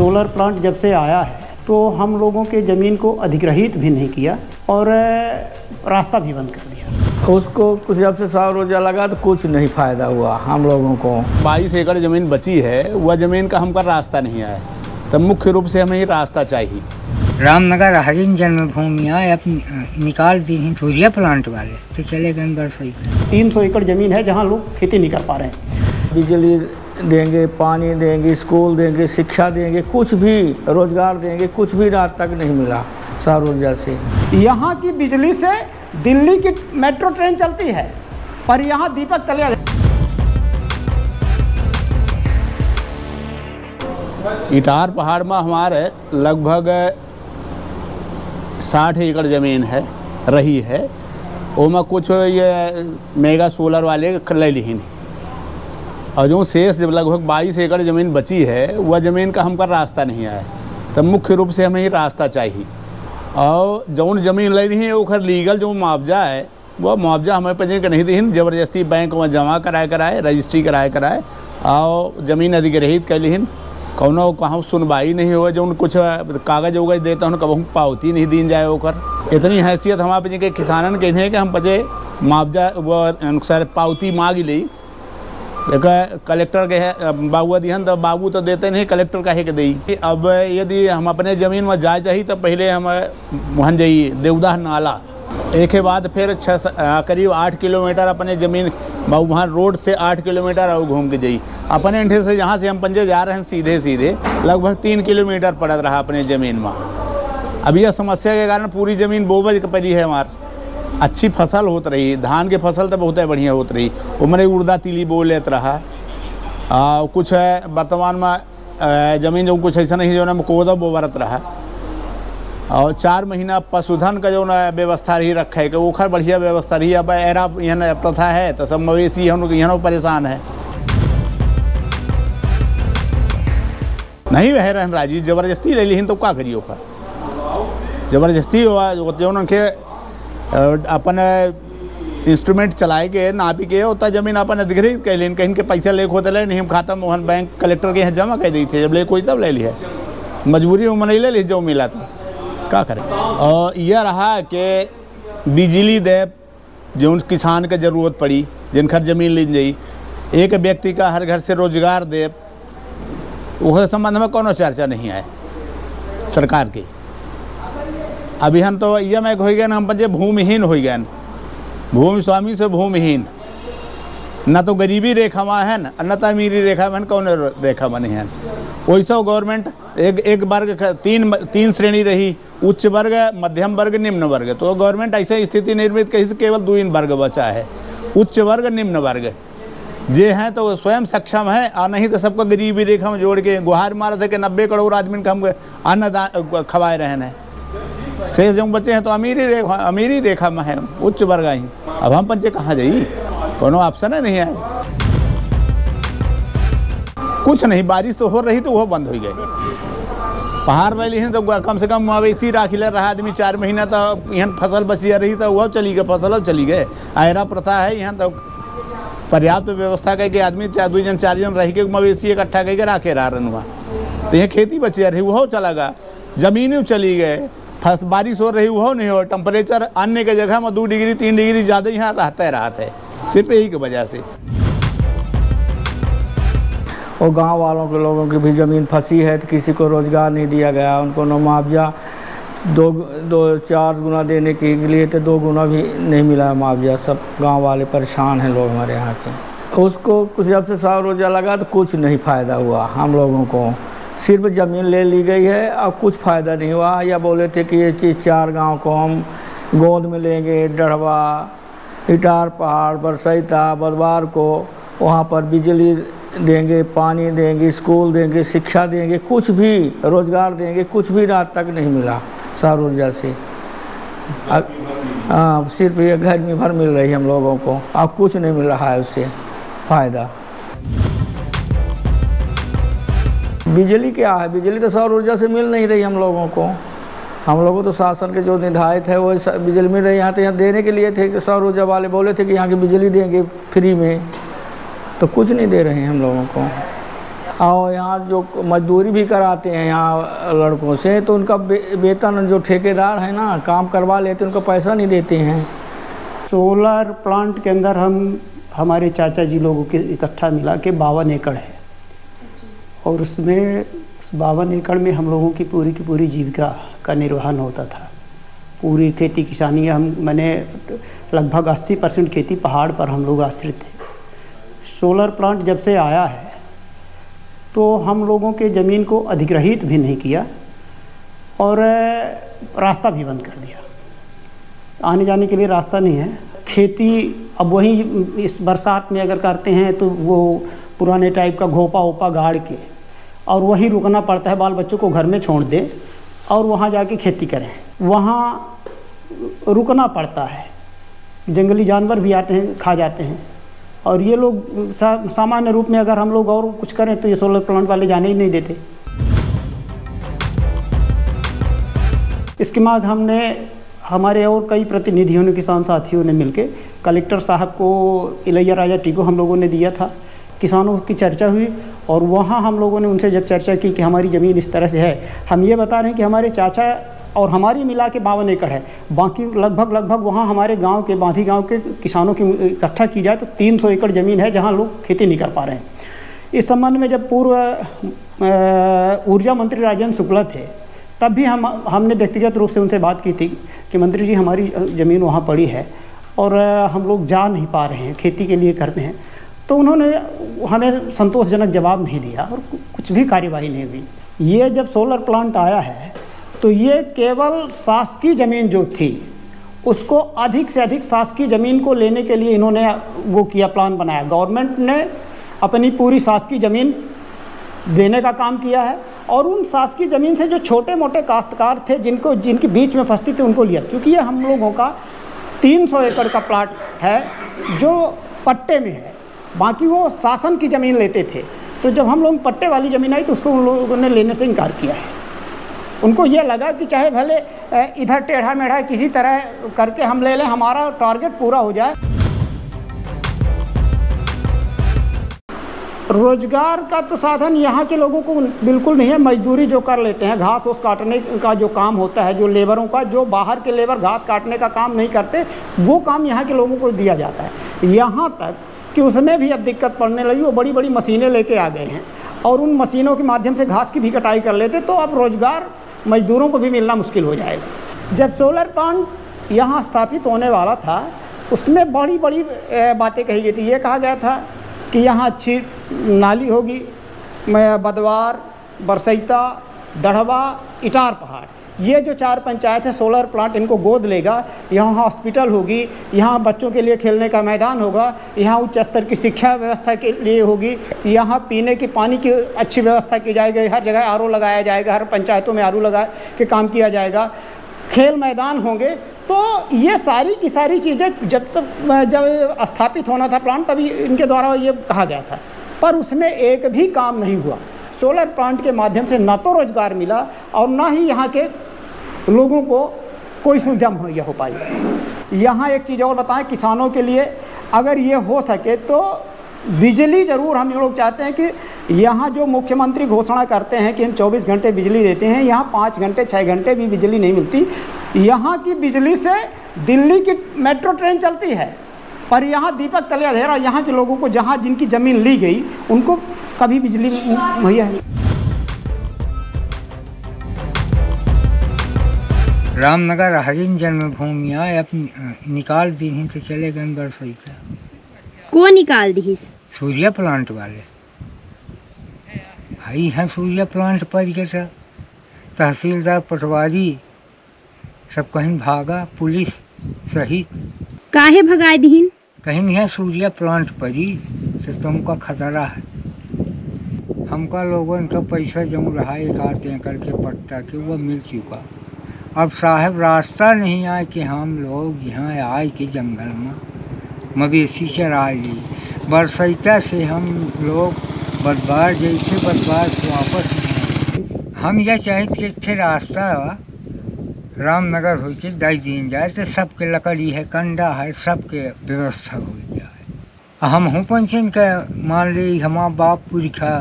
Solar plant जब से आया है तो हम लोगों के ज़मीन को अधिग्रहित भी नहीं किया और रास्ता भी बंद कर दिया। उसको कुछ जब से सौर ऊर्जा लगा तो कुछ नहीं फ़ायदा हुआ हम लोगों को। 22 एकड़ ज़मीन बची है, वह ज़मीन का हमका रास्ता नहीं आया, तब मुख्य रूप से हमें रास्ता चाहिए। रामनगर हरिन जन्मभूमि अब निकाल दी हैं सूर्या प्लांट वाले, तो चले गए बरसोई। 300 एकड़ ज़मीन है जहाँ लोग खेती नहीं कर पा रहे हैं। बिजली देंगे, पानी देंगे, स्कूल देंगे, शिक्षा देंगे, कुछ भी रोजगार देंगे, कुछ भी रात तक नहीं मिला सौर ऊर्जा से। यहाँ की बिजली से दिल्ली की मेट्रो ट्रेन चलती है, पर यहाँ दीपक तले इटार पहाड़ में हमारे लगभग 60 एकड़ ज़मीन है रही है, उसमें कुछ ये मेगा सोलर वाले ले ली नहीं, और जो शेष लगभग 22 एकड़ ज़मीन बची है वह ज़मीन का हमका रास्ता नहीं आया, तब मुख्य रूप से हमें ही रास्ता चाहिए। और जौन ज़मीन ले ली है ओखर लीगल जो मुआवजा है वह मुआवजा हमें पंजीयन के नहीं दी, ज़बरदस्ती बैंक में जमा कराए रजिस्ट्री कराए और ज़मीन अधिग्रहित कर ली, कौनो कहाँ सुनवाई नहीं हो, जो कुछ कागज उगज देते हैं कभी पावती नहीं दी जाए ओकर। इतनी हैसियत हमारे के किसानन के नहीं कि हम पचे मुआवजा वो अनुसार पावती मांग ली, कलेक्टर के बाबू दिहन तो बाबू तो देते नहीं, कलेक्टर काहे के दी। अब यदि हम अपने ज़मीन में जा चाहिए तो पहले हम वहाँ जाइए देवदाह नाला, एक के बाद फिर करीब 8 किलोमीटर अपने ज़मीन वहाँ रोड से 8 किलोमीटर और घूम के जाइए। अपने इंठे से जहाँ से हम पंजे जा रहे हैं सीधे लगभग 3 किलोमीटर पड़त रहा अपने ज़मीन में। अब यह समस्या के कारण पूरी ज़मीन बोबज के पड़ी है हमारी। अच्छी फसल होत रही, धान के फसल तो बहुत बढ़िया होत रही, उमरे उड़दा तिली बो लेत रहा। कुछ है वर्तमान में ज़मीन जो कुछ ऐसा नहीं जो ना कोदा बोवरत रहा, और 4 महीना पशुधन का जो ना व्यवस्था रही रखा है कि ओखर बढ़िया व्यवस्था रही। अब एरा यहाँ प्रथा है तो सब मवेशी हम यहाँ परेशान है, नहीं वह रहन राजी, ज़बरदस्ती ले ली तो क्या करिए ओखर, ज़बरदस्ती हुआ जो उनके अपन इंस्ट्रूमेंट चलाए के नापी के उतना ज़मीन अपन अधिग्रहित कर ली, कहीं के पैसा ले होते ले नहीं, हम खाता मोहन बैंक कलेक्टर के यहाँ जमा कर दी थे, जब ले कोई तब ले लिया, मजबूरी में नहीं ले ली जो मिला तो क्या करें। और यह रहा कि बिजली दे जो किसान के ज़रूरत पड़ी जिनकर ज़मीन ली जाई, एक व्यक्ति का हर घर से रोजगार दे, वह संबंध में कोनो चर्चा नहीं आए सरकार की। अभी हम तो यह में हो गए हम पंजे भूमिहीन हो गए, भूमि स्वामी से भूमिहीन, न तो गरीबी रेखा में है न तो अमीरी रेखा में, कौन रेखा में नहीं है। वैसा गवर्नमेंट एक वर्ग 3 श्रेणी रही, उच्च वर्ग, मध्यम वर्ग, निम्न वर्ग, तो गवर्नमेंट ऐसे स्थिति निर्मित कहीं से केवल 2 वर्ग बचा है, उच्च वर्ग निम्न वर्ग। जे हैं तो स्वयं सक्षम है, और नहीं तो सबको गरीबी रेखा में जोड़ के गुहार मारा था कि 90 करोड़ आदमी का हम अन्न खवाए रहे हैं। शेष जो बच्चे हैं तो अमीरी रेखा में है, उच्च वर्ग आई। अब हम पंचे कहाँ जाइए, कोनो ऑप्शन है नहीं है, कुछ नहीं। बारिश तो हो रही तो वह बंद हो गई, पहाड़ वाली है तो कम से कम मवेशी राखी ले रहा आदमी, 4 महीना तो यहाँ फसल बचिया रही तो वह चली गए, फसल चली गए। आयरा प्रथा है यहाँ तो पर्याप्त व्यवस्था करके आदमी 2 जन 4 जन रह के मवेशी इकट्ठा करके राखे रहा रन हुआ, तो यहाँ खेती बचिया रही वह चला गया, जमीन चली गए, बारिश हो रही वह नहीं हो, टेम्परेचर अन्य के जगह में 2 डिग्री 3 डिग्री ज़्यादा यहाँ रहता है सिर्फ यही की वजह से। और गांव वालों के लोगों की भी ज़मीन फंसी है तो किसी को रोज़गार नहीं दिया गया, उनको न मुआवजा 2-4 गुना देने के लिए तो 2 गुना भी नहीं मिला मुआवजा। सब गांव वाले परेशान हैं लोग हमारे यहाँ के। उसको कुछ जब से सौर ऊर्जा लगा तो कुछ नहीं फ़ायदा हुआ हम लोगों को, सिर्फ ज़मीन ले ली गई है और कुछ फ़ायदा नहीं हुआ। या बोले थे कि ये चीज़ 4 गाँव को हम गोद में लेंगे, डढ़वा, इटार पहाड़, बरसैता, बदवार को, वहाँ पर बिजली देंगे, पानी देंगे, स्कूल देंगे, शिक्षा देंगे, कुछ भी रोजगार देंगे, कुछ भी रात तक नहीं मिला सौर ऊर्जा से। सिर्फ ये गर्मी भर मिल रही है हम लोगों को, अब कुछ नहीं मिल रहा है उससे फ़ायदा। बिजली क्या है, बिजली तो सौर ऊर्जा से मिल नहीं रही हम लोगों को। हम लोगों तो शासन के जो निर्धारित है वो बिजली मिल रही। यहाँ तो यहाँ देने के लिए थे कि सौर ऊर्जा वाले बोले थे कि यहाँ की बिजली देंगे फ्री में, तो कुछ नहीं दे रहे हैं हम लोगों को। और यहाँ जो मजदूरी भी कराते हैं यहाँ लड़कों से, तो उनका वेतन जो ठेकेदार है ना काम करवा लेते उनको पैसा नहीं देते हैं। सोलर प्लांट के अंदर हमारे चाचा जी लोगों के इकट्ठा मिला के 52 एकड़ है, और उसमें 52 एकड़ में हम लोगों की पूरी जीविका का निर्वहन होता था। पूरी खेती किसानी मैंने लगभग 80% खेती पहाड़ पर हम लोग आश्रित थे। सोलर प्लांट जब से आया है तो हम लोगों के ज़मीन को अधिग्रहित भी नहीं किया और रास्ता भी बंद कर दिया। आने जाने के लिए रास्ता नहीं है। खेती अब वही इस बरसात में अगर करते हैं तो वो पुराने टाइप का घोपा वोपा गाड़ के और वहीं रुकना पड़ता है, बाल बच्चों को घर में छोड़ दें और वहाँ जाके खेती करें, वहाँ रुकना पड़ता है। जंगली जानवर भी आते हैं, खा जाते हैं। और ये लोग सामान्य रूप में अगर हम लोग और कुछ करें तो ये सोलर प्लांट वाले जाने ही नहीं देते। इसके बाद हमने हमारे और कई प्रतिनिधियों ने, किसान साथियों ने मिलकर कलेक्टर साहब को इलैया टी को हम लोगों ने दिया था। किसानों की चर्चा हुई और वहाँ हम लोगों ने उनसे जब चर्चा की कि हमारी ज़मीन इस तरह से है, हम ये बता रहे हैं कि हमारे चाचा और हमारी मिला के 52 एकड़ है, बाकी लगभग वहाँ हमारे गांव के बांधी गांव के किसानों की इकट्ठा की जाए तो 300 एकड़ ज़मीन है जहाँ लोग खेती नहीं कर पा रहे हैं। इस संबंध में जब पूर्व ऊर्जा मंत्री राजेंद्र शुक्ला थे तब भी हमने व्यक्तिगत रूप से उनसे बात की थी कि मंत्री जी हमारी ज़मीन वहाँ पड़ी है और हम लोग जा नहीं पा रहे हैं, खेती के लिए करते हैं। तो उन्होंने हमें संतोषजनक जवाब नहीं दिया और कुछ भी कार्यवाही नहीं हुई। ये जब सोलर प्लांट आया है तो ये केवल शासकीय ज़मीन जो थी उसको अधिक से अधिक शासकीय ज़मीन को लेने के लिए इन्होंने वो किया, प्लान बनाया। गवर्नमेंट ने अपनी पूरी शासकीय ज़मीन देने का काम किया है और उन शासकीय ज़मीन से जो छोटे मोटे काश्तकार थे जिनके बीच में फंसती थी उनको लिया, क्योंकि ये हम लोगों का 300 एकड़ का प्लाट है जो पट्टे में है, बाकी वो शासन की ज़मीन लेते थे। तो जब हम लोग पट्टे वाली ज़मीन आई तो उसको उन लोगों ने लेने से इनकार किया है। उनको ये लगा कि चाहे भले इधर टेढ़ा मेढ़ा किसी तरह करके हम ले लें, हमारा टारगेट पूरा हो जाए। रोजगार का तो साधन यहाँ के लोगों को बिल्कुल नहीं है। मजदूरी जो कर लेते हैं, घास ओस काटने का जो काम होता है, जो लेबरों का, जो बाहर के लेबर घास काटने का काम नहीं करते, वो काम यहाँ के लोगों को दिया जाता है। यहाँ तक कि उसमें भी अब दिक्कत पड़ने लगी। वो बड़ी बड़ी मशीनें लेके आ गए हैं और उन मशीनों के माध्यम से घास की भी कटाई कर लेते, तो अब रोजगार मजदूरों को भी मिलना मुश्किल हो जाएगा। जब सोलर प्लांट यहाँ स्थापित होने वाला था उसमें बड़ी बड़ी बातें कही गई थी। ये कहा गया था कि यहाँ अच्छी नाली होगी, बदवार, बरसैता, डढ़वा, इटार पहाड़, ये जो 4 पंचायत है सोलर प्लांट इनको गोद लेगा। यहाँ हॉस्पिटल होगी, यहाँ बच्चों के लिए खेलने का मैदान होगा, यहाँ उच्च स्तर की शिक्षा व्यवस्था के लिए होगी, यहाँ पीने की पानी की अच्छी व्यवस्था की जाएगी, हर जगह आरओ लगाया जाएगा, हर पंचायतों में आरओ लगा के काम किया जाएगा, खेल मैदान होंगे। तो ये सारी की सारी चीज़ें जब स्थापित होना था प्लांट तभी इनके द्वारा ये कहा गया था, पर उसमें एक भी काम नहीं हुआ। सोलर प्लांट के माध्यम से ना तो रोजगार मिला और ना ही यहाँ के लोगों को कोई सुविधा मुहैया हो पाई। यहाँ एक चीज़ और बताएं, किसानों के लिए अगर ये हो सके तो बिजली ज़रूर हम लोग चाहते हैं कि यहाँ जो मुख्यमंत्री घोषणा करते हैं कि हम 24 घंटे बिजली देते हैं, यहाँ 5 घंटे 6 घंटे भी बिजली नहीं मिलती। यहाँ की बिजली से दिल्ली की मेट्रो ट्रेन चलती है, पर यहाँ दीपक तले अंधेरा। यहाँ के लोगों को जहाँ जिनकी ज़मीन ली गई उनको कभी बिजली मुहैया नहीं। रामनगर हरिन जन्मभूमि अपनी निकाल दी ही तो चले गए बरसैता। को निकाल दी? सूर्या प्लांट वाले भाई हैं। सूर्या प्लांट पर गया था, तहसीलदार पटवारी सब कहीं भागा, पुलिस सहित। काहे भगाए दीन? कहीं नहीं है सूर्या प्लांट पर ही तो तुमका खतरा है। हमका लोगों का पैसा जम रहा है 1-8 एकड़ के पट्टा के, वो मिल चुका। अब साहब रास्ता नहीं आए कि हम लोग यहाँ आए कि जंगल में मवेशी चराए ली। बरसैता से हम लोग बदबार जैसे बदबार से वापस हम यह चाहते कि एक रास्ता रामनगर हो के दे दिन जाए तो सबके लकड़ी है, कंडा है, सबके व्यवस्था हो जाए। हम हूँ पंचन का मान ली हमारा बाप पुरखा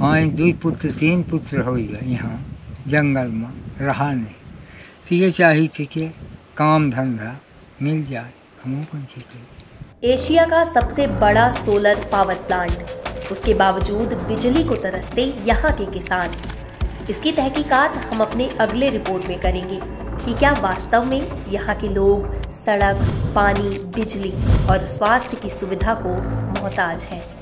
हाँ 2 पुत्र 3 पुत्र हो गए यहाँ जंगल में रहा नहीं। तो ये चाहिए थी कि काम धंधा मिल जाए हमों को। एशिया का सबसे बड़ा सोलर पावर प्लांट, उसके बावजूद बिजली को तरसते यहाँ के किसान। इसकी तहकीकात हम अपने अगले रिपोर्ट में करेंगे कि क्या वास्तव में यहाँ के लोग सड़क, पानी, बिजली और स्वास्थ्य की सुविधा को मोहताज हैं।